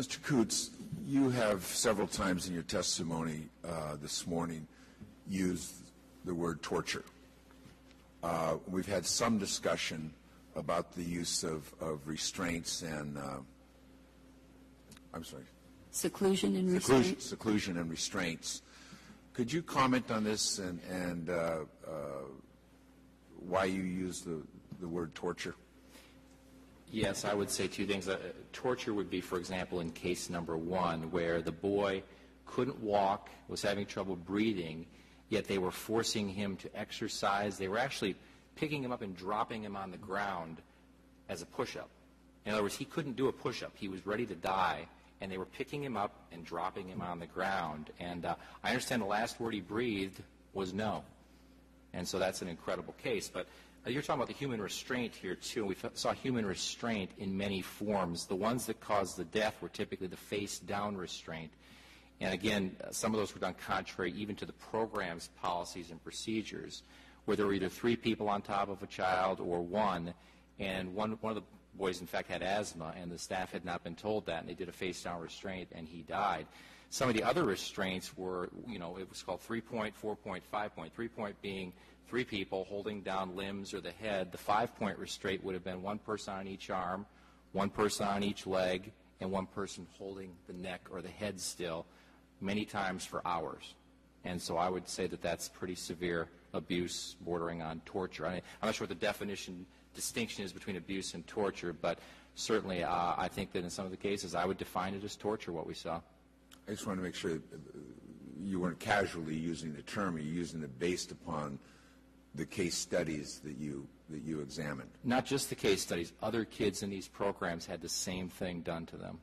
Mr. Kutz, you have several times in your testimony this morning used the word torture. We've had some discussion about the use of restraints and, seclusion and restraints. Seclusion and restraints. Could you comment on this and why you use the word torture? Yes, I would say two things. Torture would be, for example, in case number 1, where the boy couldn't walk, was having trouble breathing, yet they were forcing him to exercise. They were actually picking him up and dropping him on the ground as a push-up. In other words, he couldn't do a push-up. He was ready to die, and they were picking him up and dropping him on the ground. And I understand the last word he breathed was no. And so that's an incredible case. But you're talking about the human restraint here, too. We saw human restraint in many forms. The ones that caused the death were typically the face-down restraint. And again, some of those were done contrary even to the program's policies and procedures, where there were either 3 people on top of a child or 1, and one of the boys, in fact, had asthma, and the staff had not been told that, and they did a face-down restraint, and he died. Some of the other restraints were, it was called 3-point, 4-point, 5-point. 3-point being 3 people holding down limbs or the head. The 5-point restraint would have been 1 person on each arm, 1 person on each leg, and 1 person holding the neck or the head still, many times for hours. And so I would say that that's pretty severe abuse bordering on torture. I'm not sure what the distinction is between abuse and torture, but certainly I think that in some of the cases I would define it as torture, what we saw. I just want to make sure you weren't casually using the term. You're using it based upon the case studies that you examined. Not just the case studies. Other kids in these programs had the same thing done to them.